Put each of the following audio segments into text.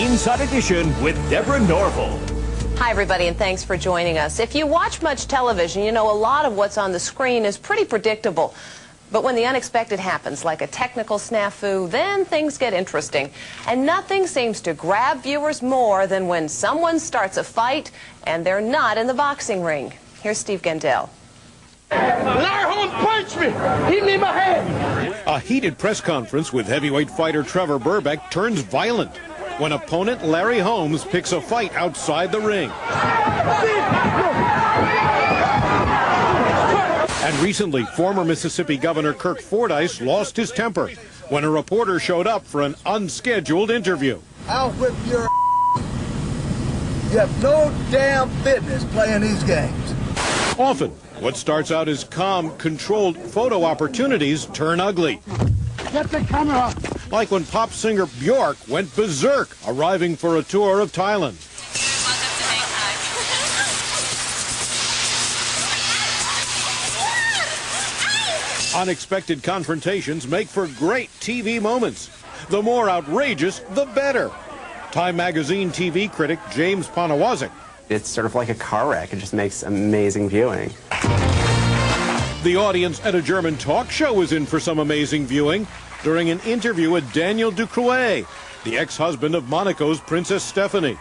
Inside Edition with Deborah Norville. Hi, everybody, and thanks for joining us. If you watch much television, you know a lot of what's on the screen is pretty predictable. But when the unexpected happens, like a technical snafu, then things get interesting. And nothing seems to grab viewers more than when someone starts a fight and they're not in the boxing ring. Here's Steve Gendell. Larry Holmes punched me! Hit me in my head! A heated press conference with heavyweight fighter Trevor Burbeck turns violent when opponent Larry Holmes picks a fight outside the ring. And recently, former Mississippi Governor Kirk Fordyce lost his temper when a reporter showed up for an unscheduled interview. I'll whip your You have no damn business playing these games. Often, what starts out as calm, controlled photo opportunities turn ugly. Get the camera! Like when pop singer Bjork went berserk, arriving for a tour of Thailand. Unexpected confrontations make for great TV moments. The more outrageous, the better. Time magazine TV critic James Poniewozik. It's sort of like a car wreck. It just makes amazing viewing. The audience at a German talk show was in for some amazing viewing during an interview with Daniel Ducrouet, the ex-husband of Monaco's Princess Stephanie.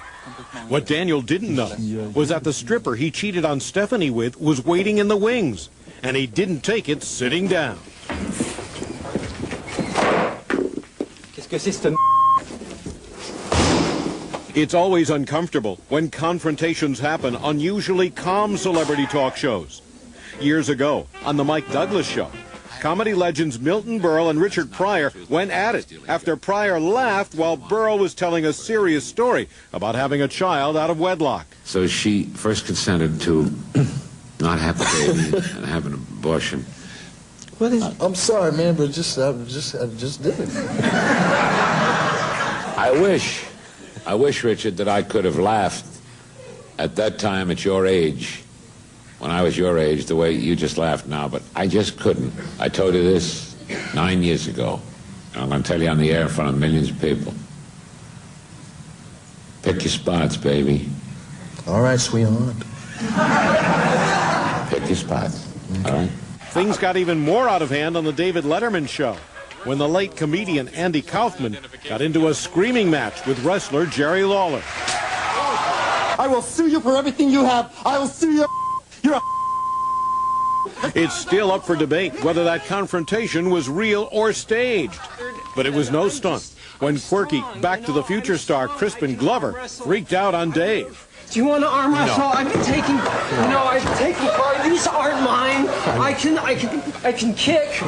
What Daniel didn't know was that the stripper he cheated on Stephanie with was waiting in the wings, and he didn't take it sitting down. It's always uncomfortable when confrontations happen on usually calm celebrity talk shows. Years ago, on The Mike Douglas Show, comedy legends Milton Berle and Richard Pryor went at it after Pryor laughed while Berle was telling a serious story about having a child out of wedlock. So she first consented to not have a baby and have an abortion. I'm sorry, man, but I just did it. I wish, Richard, that I could have laughed at that time at your age, when I was your age, the way you just laughed now, but I just couldn't. I told you this 9 years ago, and I'm going to tell you on the air in front of millions of people. Pick your spots, baby. All right, sweetheart. Pick your spots, all right? Things got even more out of hand on the David Letterman Show, when the late comedian Andy Kaufman got into a screaming match with wrestler Jerry Lawler. I will sue you for everything you have. I will sue you. You're a... It's still up for debate whether that confrontation was real or staged. But it was no stunt when quirky Back to the Future star Crispin Glover freaked out on Dave. Do you want to arm wrestle? I've been taking part. These aren't mine. I can kick.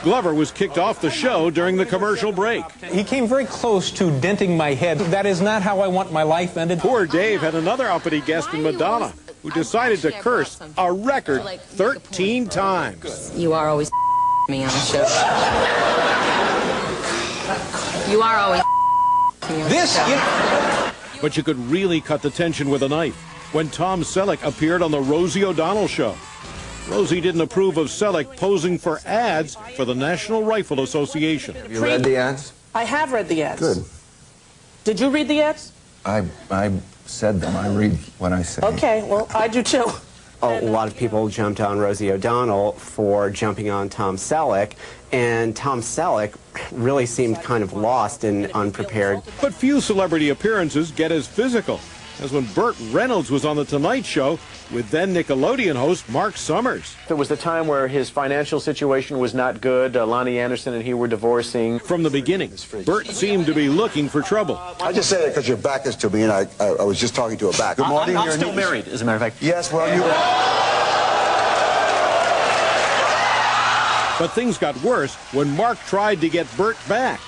Glover was kicked off the show during the commercial break. He came very close to denting my head. That is not how I want my life ended. Poor Dave had another uppity guest in Madonna, who decided to curse a record 13 times. You are always me on the show. You are always me on the show. But you could really cut the tension with a knife when Tom Selleck appeared on the Rosie O'Donnell Show. Rosie didn't approve of Selleck posing for ads for the National Rifle Association. Have you read the ads? I have read the ads. Good. Did you read the ads? I said them. I read what I say. Okay, well, I do too. A lot of people jumped on Rosie O'Donnell for jumping on Tom Selleck, and Tom Selleck really seemed kind of lost and unprepared. But few celebrity appearances get as physical as when Burt Reynolds was on The Tonight Show with then Nickelodeon host Mark Summers. There was the time where his financial situation was not good. Lonnie Anderson and he were divorcing. From the beginning, Burt seemed to be looking for trouble. I just say that because your back is to me, and I was just talking to a back. Good morning. I'm still married, as a matter of fact. Yes, well, you... But things got worse when Mark tried to get Burt back.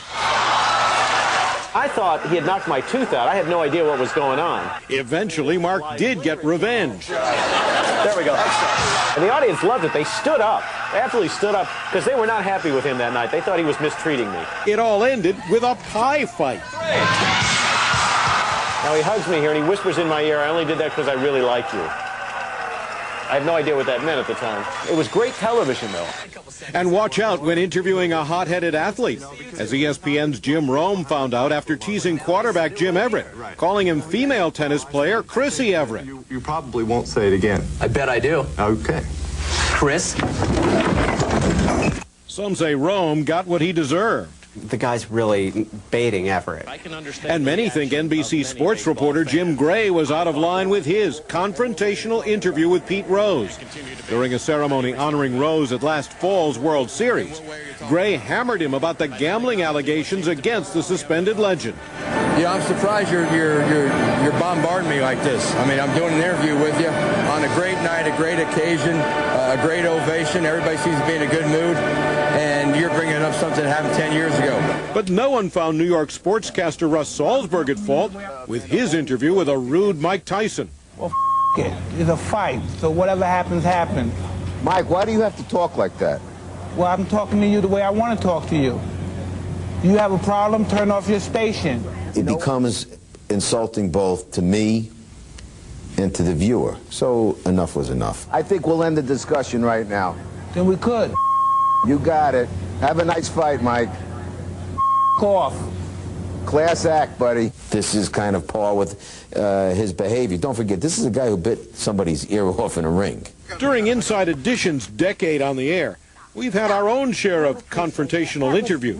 I thought he had knocked my tooth out. I had no idea what was going on. Eventually, Mark did get revenge. There we go. And the audience loved it. They stood up. They absolutely stood up because they were not happy with him that night. They thought he was mistreating me. It all ended with a pie fight. Now he hugs me here and he whispers in my ear, I only did that because I really like you. I have no idea what that meant at the time. It was great television, though. And watch out when interviewing a hot-headed athlete, as ESPN's Jim Rome found out after teasing quarterback Jim Everett, calling him female tennis player Chrissy Everett. You probably won't say it again. I bet I do. Okay. Chris? Some say Rome got what he deserved. The guy's really baiting Everett. And many think NBC sports reporter Jim Gray was out of line with his confrontational interview with Pete Rose. During a ceremony honoring Rose at last fall's World Series, Gray hammered him about the gambling allegations against the suspended legend. Yeah, I'm surprised you're bombarding me like this. I mean, I'm doing an interview with you on a great night, a great occasion, a great ovation. Everybody seems to be in a good mood, and you're bringing up something that happened 10 years ago. But no one found New York sportscaster Russ Salzberg at fault with his interview with a rude Mike Tyson. Well, it. It's a fight, so whatever happens, happens. Mike, why do you have to talk like that? Well, I'm talking to you the way I want to talk to you. You have a problem, turn off your station. It becomes insulting both to me and to the viewer. So enough was enough. I think we'll end the discussion right now. Then we could. You got it. Have a nice fight, Mike. Off. Class act, buddy. This is kind of par with his behavior. Don't forget, this is a guy who bit somebody's ear off in a ring. During Inside Edition's decade on the air, we've had our own share of confrontational interviews.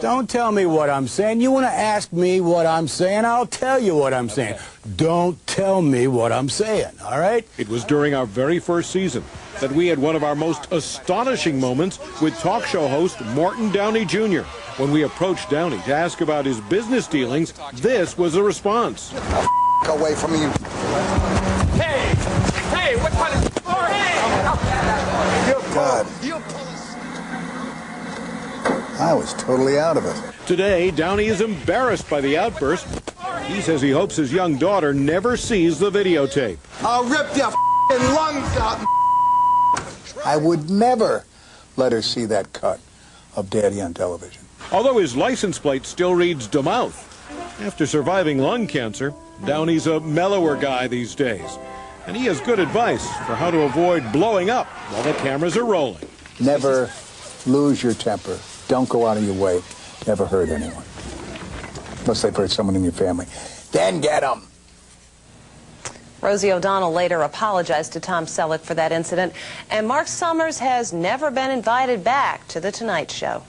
Don't tell me what I'm saying. You want to ask me what I'm saying, I'll tell you what I'm saying. Don't tell me what I'm saying, all right? It was during our very first season that we had one of our most astonishing moments with talk show host Morton Downey Jr. When we approached Downey to ask about his business dealings, this was the response. Away from you. Hey! Hey, what kind of... Oh, hey! God. I was totally out of it. Today, Downey is embarrassed by the outburst. He says he hopes his young daughter never sees the videotape. I'll rip your lungs out. I would never let her see that cut of Daddy on television. Although his license plate still reads DeMouth. After surviving lung cancer, Downey's a mellower guy these days. And he has good advice for how to avoid blowing up while the cameras are rolling. Never lose your temper. Don't go out of your way to ever hurt anyone. Unless they've hurt someone in your family. Then get them. Rosie O'Donnell later apologized to Tom Selleck for that incident. And Mark Summers has never been invited back to The Tonight Show.